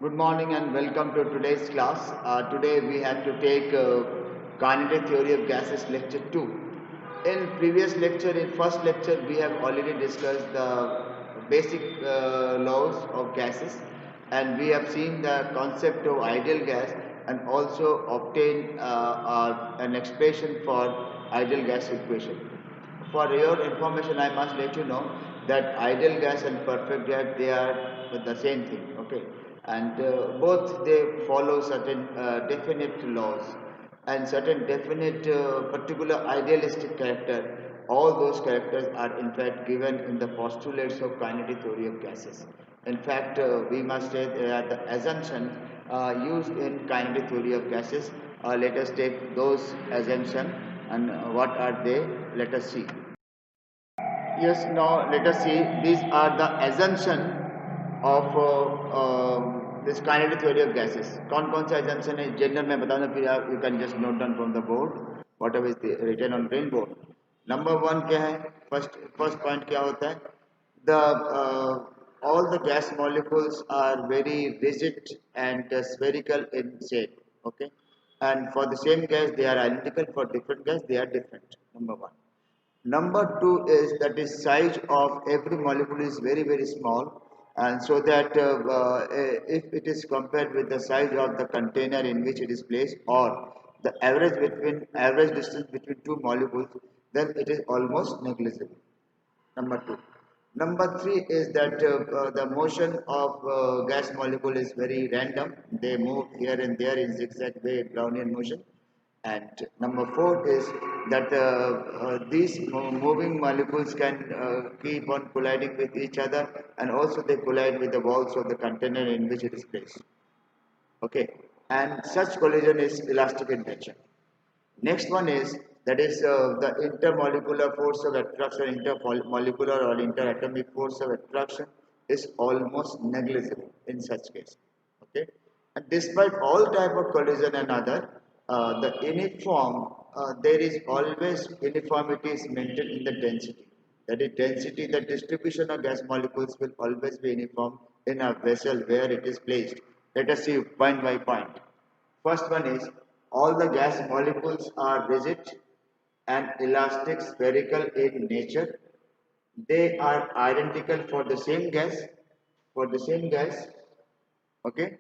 Good morning and welcome to today's class. Today we have to take kinetic theory of gases lecture 2. In previous lecture, in first lecture, we have already discussed the basic laws of gases, and we have seen the concept of ideal gas and also obtained an expression for ideal gas equation. For your information, I must let you know that ideal gas and perfect gas, they are the same thing, okay? And both they follow certain definite laws and certain definite particular idealistic character. All those characters are in fact given in the postulates of kinetic theory of gases. In fact, we must say that the assumptions used in kinetic theory of gases. Let us take those assumptions and what are they? Let us see. Yes, now let us see. These are the assumption of this kinetic theory of gases. कौन सा assumption है general में बताना फिर आप you can just note down from the board whatever is written on green board. Number one क्या है? First point क्या होता है? The all the gas molecules are very rigid and spherical in shape. Okay, and for the same gas they are identical. For different gas they are different. Number one. Number two is that the size of every molecule is very small, and so that if it is compared with the size of the container in which it is placed or the average distance between two molecules, then it is almost negligible. Number two. Number three is that the motion of gas molecule is very random. They move here and there in zigzag way, Brownian motion. And number four is that these moving molecules can keep on colliding with each other, and also they collide with the walls of the container in which it is placed. Okay, and such collision is elastic in nature. Next one is that is the intermolecular force of attraction, intermolecular or interatomic force of attraction is almost negligible in such case. Okay, and despite all type of collision and other, the uniform there is always uniformity is maintained in the density. That is density, the distribution of gas molecules will always be uniform in a vessel where it is placed. Let us see point by point. First one is all the gas molecules are rigid and elastic spherical in nature. They are identical for the same gas, okay,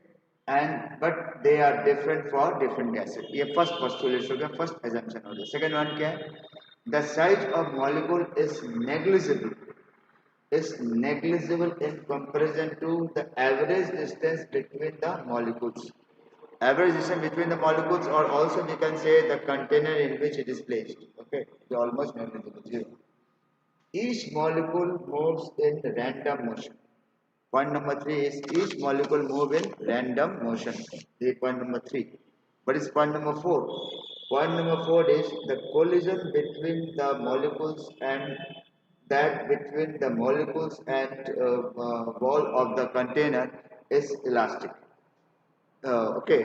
and but they are different for different gases. ये first postulate हो गया, first assumption हो गया. Second one क्या है? The size of molecule is negligible in comparison to the average distance between the molecules. Average distance between the molecules, or also we can say the container in which it is placed. Okay, it's almost negligible. Zero. Each molecule moves in random motion. Point number three is each molecule move in random motion. This is point number three. What is point number four? Point number four is the collision between the molecules and that between the molecules and wall of the container is elastic. Okay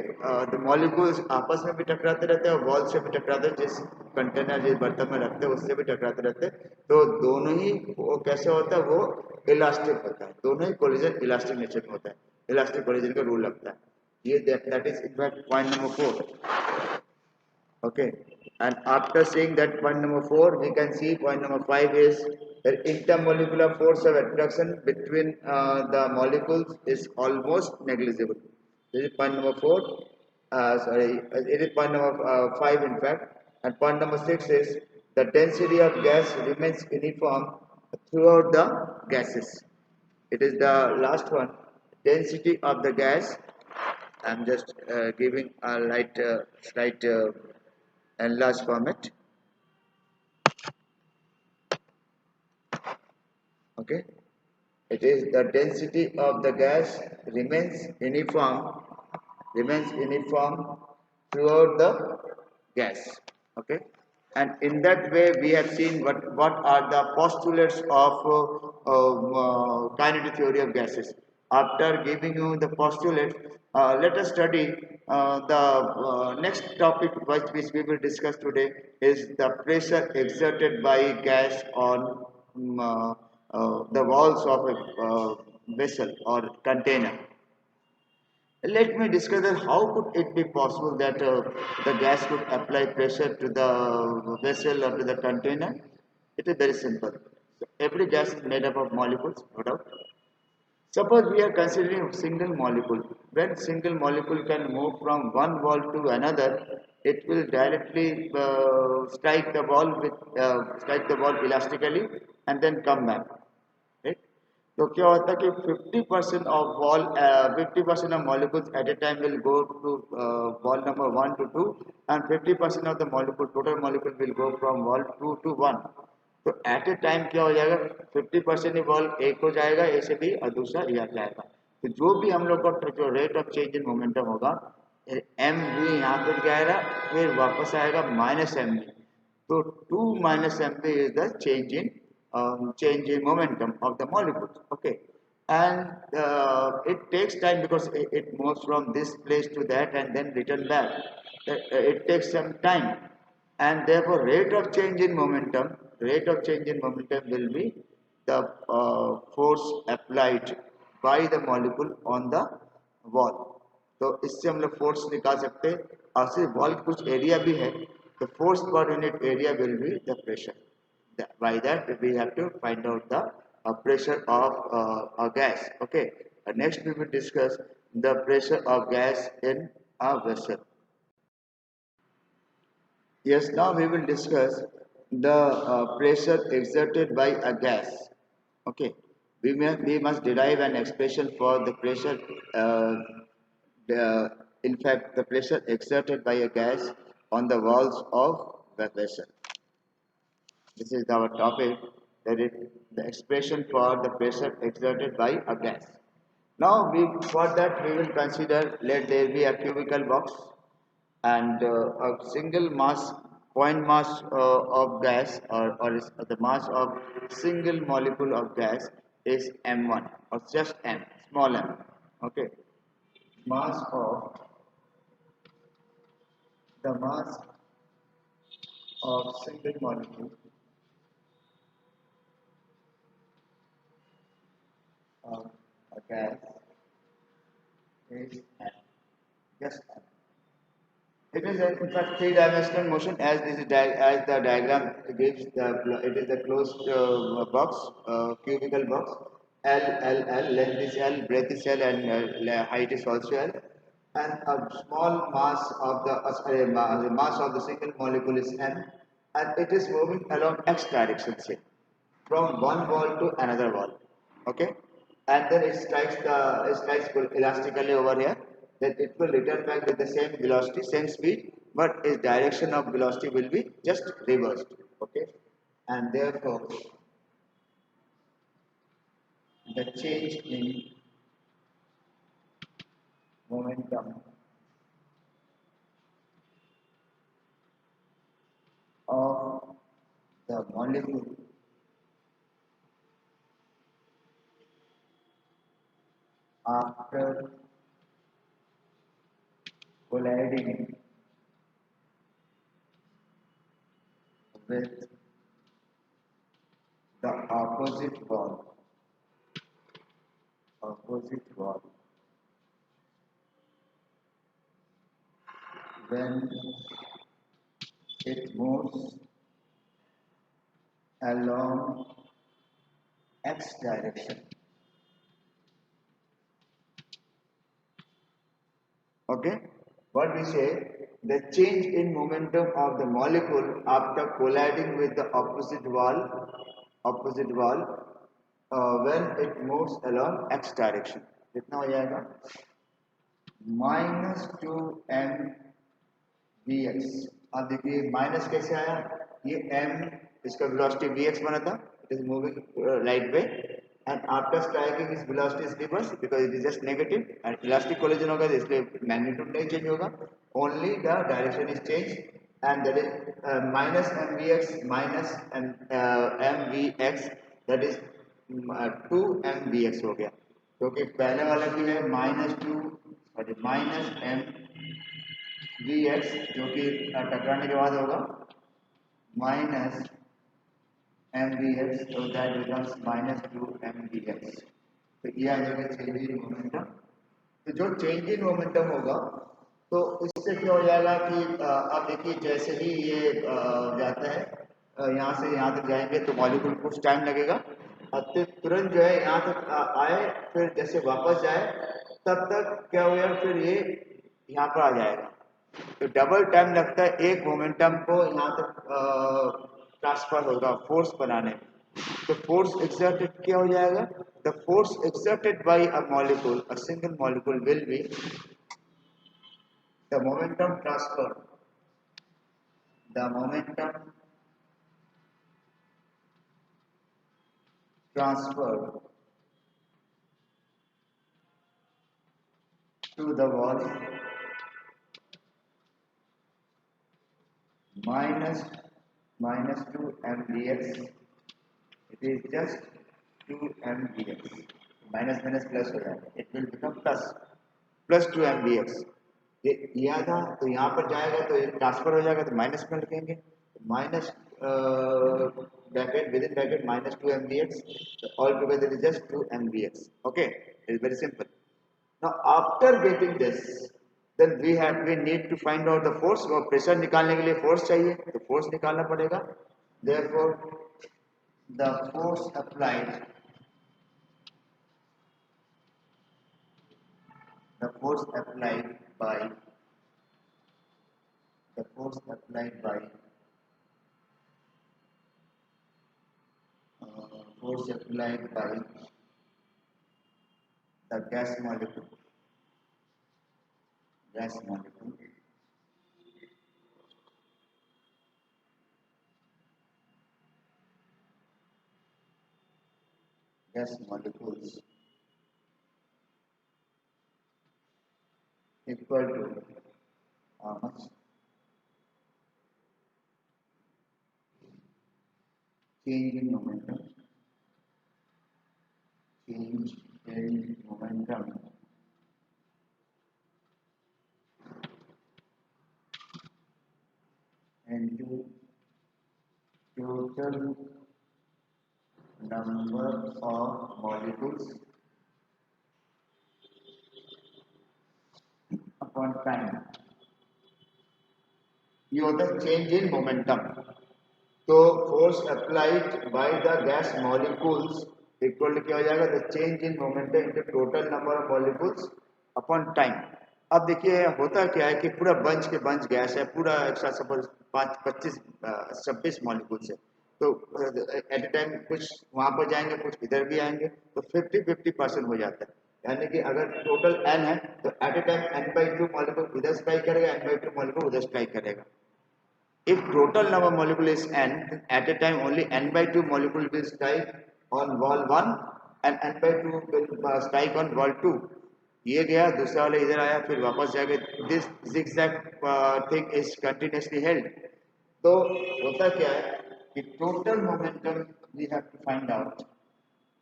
the molecules आपस में भी टकराते रहते हैं और wall से भी टकराते हैं जिस कंटेनर जिस बर्तन में रखते हैं उससे भी टकराते रहते हैं तो दोनों ही वो कैसे होता है वो इलास्टिक होता है दोनों ही कोलिजन इलास्टिक नेचर में होता है इलास्टिक कोलिजन का रूल लगता है ये that is in fact point number 4 okay and after seeing that point number 4 we can see point number 5 is the intermolecular force of attraction between the molecules is almost negligible. This is point number 4. It is point number 5 in fact. And point number 6 is the density of gas remains uniform throughout the gases. It is the last one. Density of the gas. I'm just giving a slight enlarged format. Okay. It is the density of the gas remains uniform throughout the gas. Okay, and in that way we have seen what are the postulates of kinetic theory of gases. After giving you the postulates, let us study the next topic which we will discuss today is the pressure exerted by gas on the walls of a vessel or container. Let me discuss that how could it be possible that the gas could apply pressure to the vessel or to the container. It is very simple. So every gas is made up of molecules, no doubt. Suppose we are considering a single molecule. When single molecule can move from one wall to another, it will directly strike the wall elastically and then come back. Right? तो क्या होता है कि 50% of wall 50% of molecules at a time will go to wall number 1 to 2 and 50% of the molecule total molecule will go from wall 2 to 1. तो at a time क्या हो जाएगा 50% evolve एक हो जाएगा ए से बी और दूसरा ए जाएगा तो जो भी हम लोग का जो rate of change in momentum होगा एम वी यहाँ पर जाएगा फिर वापस आएगा माइनस एम वी तो 2 minus mv is the change in momentum of the molecules. Okay, and it takes time because it moves from this place to that and then return back. It takes some time, and therefore rate of change in momentum will be the force applied by the molecule on the wall. तो इससे हम लोग force निकाल सकते हैं और सिर्फ wall कुछ एरिया भी है the force per unit area will be the pressure. By that we have to find out the pressure of a gas. Okay. Next we will discuss the pressure of gas in a vessel. Yes, now we will discuss the pressure exerted by a gas. Okay. We must derive an expression for the pressure in fact the pressure exerted by a gas on the walls of the vessel. This is our topic, that is the expression for the pressure exerted by a gas. Now for that we will consider, let there be a cubical box and a single mass point mass of gas or is the mass of single molecule of gas is m1 or just m, small m. Okay, mass of the mass of single molecule of a gas is m, just m. It is in fact three-dimensional motion as as the diagram gives. It is a closed box, cubical box. L, length is L, breadth is L, and height is also L. And a small mass of the mass of the single molecule is M, and it is moving along x direction, say, from one wall to another wall. Okay, and then it strikes elastically over here. Then it will return back with the same velocity, same speed, but its direction of velocity will be just reversed. Okay, and therefore the change in momentum of the molecule after colliding with the opposite wall when it moves along x direction. Okay, what we say, the change in momentum of the molecule after colliding with the opposite wall when it moves along x direction. कितना हो जाएगा minus two m v x. अब देखिए minus कैसे आया, ये m इसका velocity vx बना था, it is moving right way, and after striking its velocity is reversed because it is just negative and elastic collision होगा तो इसलिए magnitude नहीं change होगा, only the direction is changed, and that is minus mvx minus mvx, that is 2 mvx हो गया, क्योंकि पहले वाला जो है माइनस एम वी एक्स जो कि टकराने के बाद होगा माइनस एम वी एक्स, तो that becomes minus two m v x. तो ये आ जाएगा चेंज इन मोमेंटम तो जो चेंज इन मोमेंटम होगा तो इससे क्या हो जाएगा कि अब देखिए जैसे ही ये जाता है यहाँ से यहाँ तक जाएंगे तो मॉलिक्यूल कुछ टाइम लगेगा और फिर तुरंत जो है यहाँ तक आए, फिर जैसे वापस जाए तब तक क्या हो जाएगा, फिर ये यहाँ पर आ जाएगा। तो डबल टाइम लगता है एक मोमेंटम को यहाँ तक ट्रांसफर होगा फोर्स बनाने में। तो फोर्स exerted क्या हो जाएगा? The force exerted by a molecule, a single molecule will be the momentum transfer. The momentum transfer to the wall minus minus 2 mdx. It is just 2 mdx. Minus minus plus हो जाएगा. It will become plus 2 mdx. ये किया था तो यहाँ पर जाएगा तो ये ट्रांसफर हो जाएगा तो माइनस में लिखेंगे minus bracket with in bracket minus 2 mdx all together is just 2 mdx. Okay, it's very simple. Now after getting this then we need to find out the force. और प्रेशर निकालने के लिए force चाहिए तो force निकालना पड़ेगा। Therefore the force applied the force applied by the force applied by force applied by the gas molecule gas molecule gas molecules equal to how much change in momentum change in momentum into total number of molecules upon time। ये होता है change in momentum. तो force applied by the gas molecules equal to क्या हो जाएगा? The change in momentum into total number of molecules upon time. अब देखिए होता क्या है कि पूरा बंच के बंच गैस है, पूरा एक साथ सपोज 26 मॉलिक्यूल्स है, तो एट ए टाइम कुछ वहां पर जाएंगे कुछ इधर भी आएंगे तो 50-50% हो जाता है। यानी कि अगर टोटल n है तो at a time n/2 molecule इधर स्ट्राइक करेगा, n/2 मॉलिक्यूल उधर स्ट्राइक करेगा। If total number of molecule is n, then at a time only n/2 molecule will strike on wall 1 and n/2 will strike on wall 2। ये गया दूसरा वाला इधर आया फिर वापस जाके this zigzag thing is continuously held। तो होता क्या है कि total momentum we have to find out,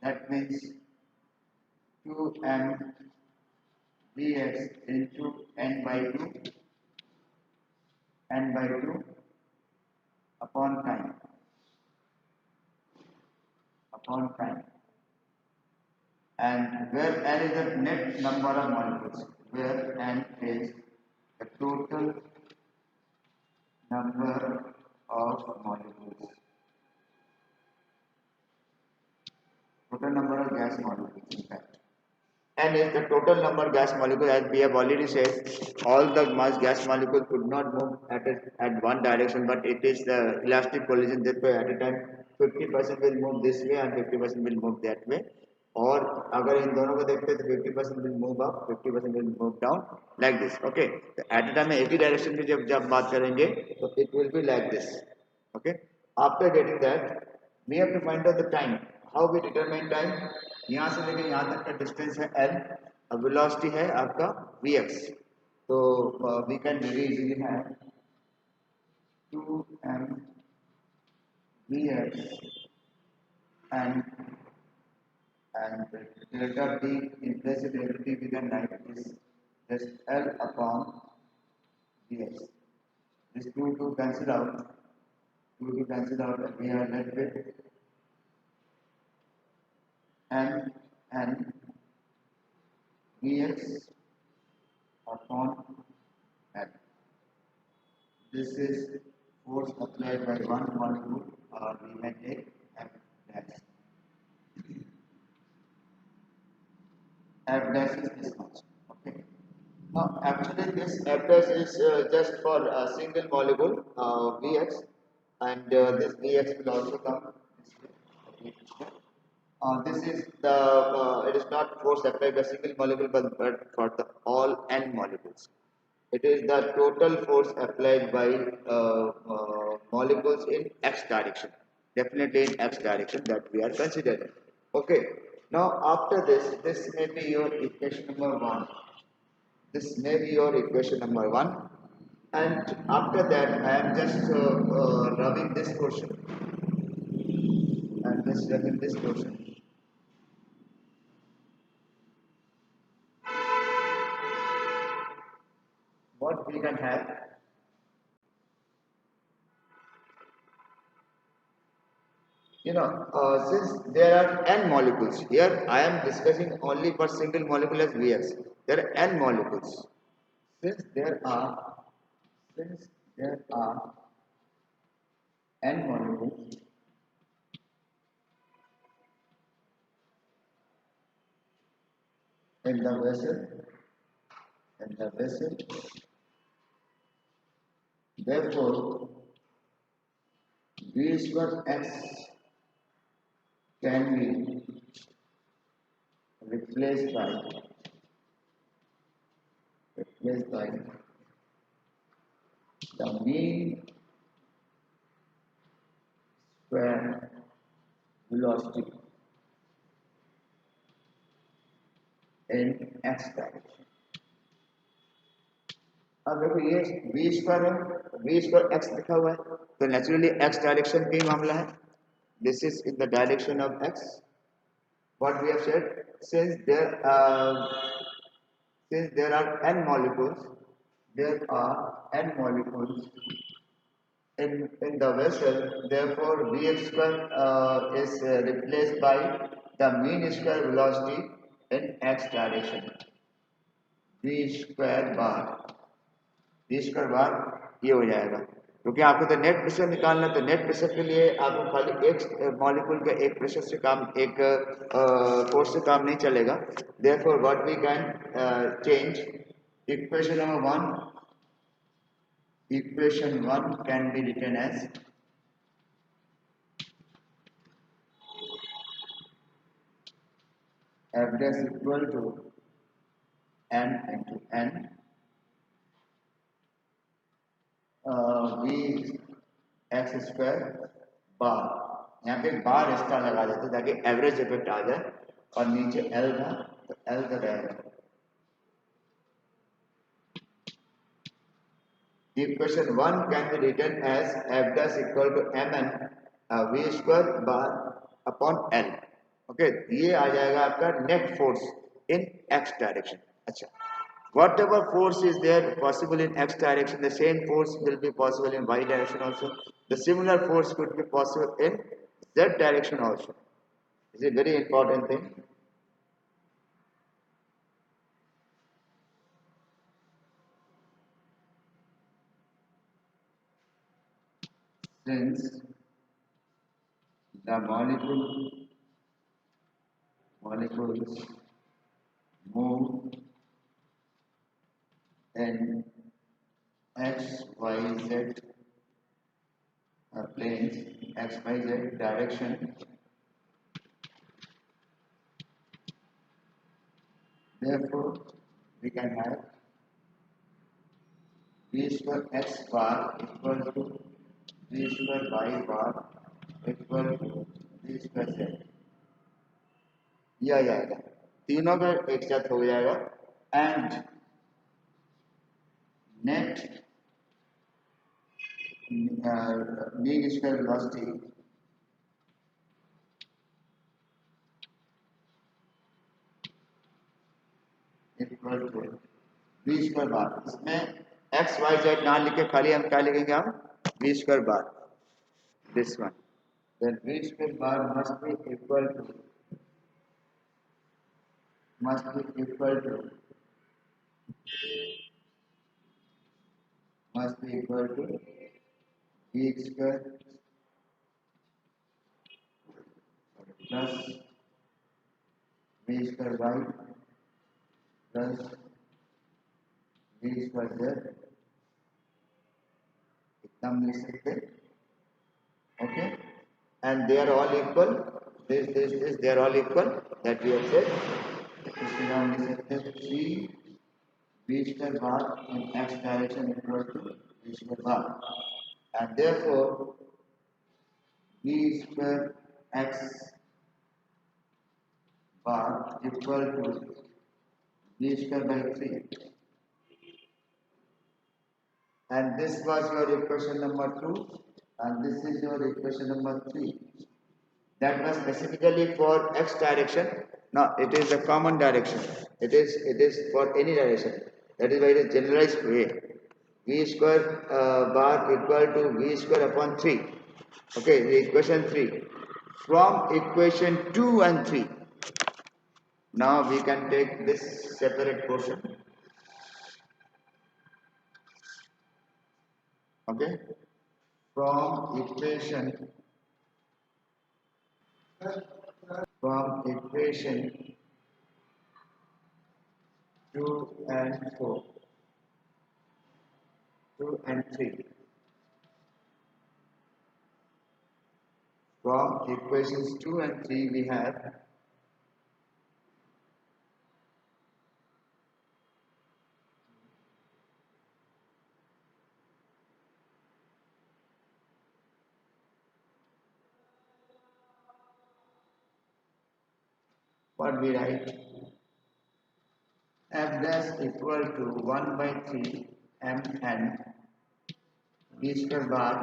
that means 2m dx into n/2 upon time and where n is the net number of molecules, where n is the total number of molecules, total number of gas molecules in fact, n is the total number of gas molecules. As we have already said, all the mass gas molecules could not move at one direction, but it is the elastic collision that at a time 50% will move this way and 50% will move that way। और अगर इन दोनों को देखते हैं तो 50% will move up, 50% will move down like this। Okay, तो at a time एक ही direction की जब बात करेंगे तो it will be like this। Okay, after getting that we have to find out the time। how we determine time? यहाँ से लेकर यहाँ तक का डिस्टेंस है l, अब वेलोसिटी है आपका vx। तो we can very easily have 2m vx and delta t in place of delta t we can write is just L upon dx। This 2 cancel out, 2 cancel out, and we are left with n vx upon L. This is force applied by one molecule, or we may take F dash. F dash is this much. Okay. Now, actually, this F dash is just for a single molecule, Vx, and this Vx will also come this way. Okay. This is the it is not force applied by single molecule, but for the all n molecules. It is the total force applied by molecules in x direction. Definitely in x direction that we are considering. Okay. Now after this, this may be your equation number one. This may be your equation number one. And after that, I am just rubbing this portion. I am just rubbing this portion. What we can have, since there are n molecules here, I am discussing only for single molecule as Vx. There are n molecules. Since there are since there are n molecules, in the vessel, therefore V square x can be replaced by the mean square velocity in x direction. अब देखो ये v square है, v square x लिखा हुआ है, तो naturally x direction का ही मामला है. This is in the direction of x. What we have said, since there are n molecules, in the vessel, therefore Vx square is replaced by the mean square velocity in x direction. V square bar ये हो जाएगा, क्योंकि आपको तो net pressure निकालना, तो net pressure के लिए आपको खाली एक मॉलिक्यूल के एक प्रेशर से काम, एक फोर्स से काम नहीं चलेगा. Therefore what we can change equation number one. Equation 1 can be written as f dash equal to n into n v x square बार. यहाँ पे बार एक्स्ट्रा लगा देते ताकि एवरेज इफेक्ट आ जाए, और नीचे L था तो L का रहेगा. Equation 1 can be written as f dash equal to mn v square bar upon L. Okay, ये आ जाएगा आपका net force in x direction. अच्छा, whatever force is there possible in x direction, the same force will be possible in y direction also. The similar force could be possible in z direction also. This is a very important thing. Since the molecules move in x, y, z planes, x, y, z direction, therefore we can have v square x bar equal to v square y bar equal to v square z. ये आ जाएगा, तीनों का एक साथ हो जाएगा. And net mean square velocity equal to v square bar. इसमें x y z ना लिखे, खाली हम क्या लिखेंगे, हम v square bar, this one. Then v square bar must be equal to must be equal to v square plus v square y plus v square z. इतना हम लिख सकते हैं, okay, and they are all equal. This they are all equal, that we have said. इसलिए हम लिख सकते हैं 3 v square bar in x direction equal to v square bar, and therefore v square x bar equal to v square by 3, and this was your equation number 2, and this is your equation number 3. That was specifically for x direction. Now it is a common direction. It is for any direction. That is why it is generalized way. V square bar equal to v square upon 3. Okay, the equation 3. From equation 2 and 3. Now we can take this separate portion. Okay, from equation 2 and 4, 2 and 3. From equations 2 and 3 we have what we write, f dash equal to 1 by 3 mn v square bar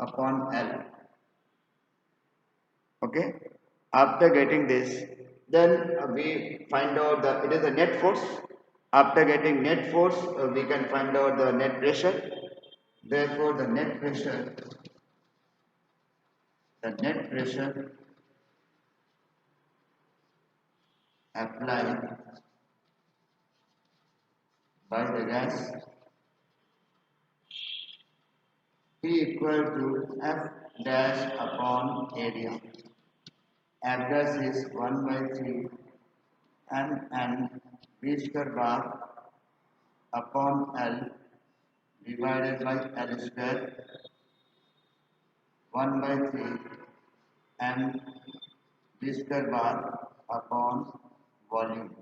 upon L. Okay, after getting this, then we find out it is the net force. After getting net force, we can find out the net pressure. Therefore the net pressure applied by the gas P equal to F dash upon area. F dash is 1 by 3 mn v square bar upon L divided by L square, 1 by 3 m v square bar upon volume,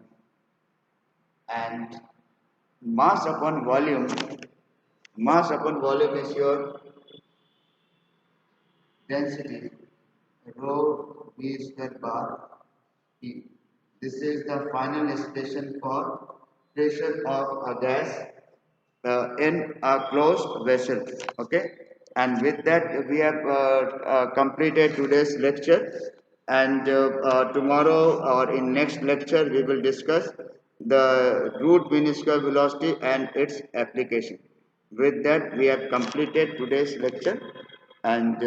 and mass upon volume is your density rho v square bar E. This is the final expression for pressure of a gas in a closed vessel. Okay, and with that we have completed today's lecture, and tomorrow or in next lecture we will discuss the root mean square velocity and its application. With that we have completed today's lecture, and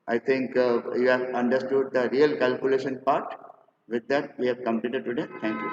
I think you have understood the real calculation part. With that we have completed today. Thank you.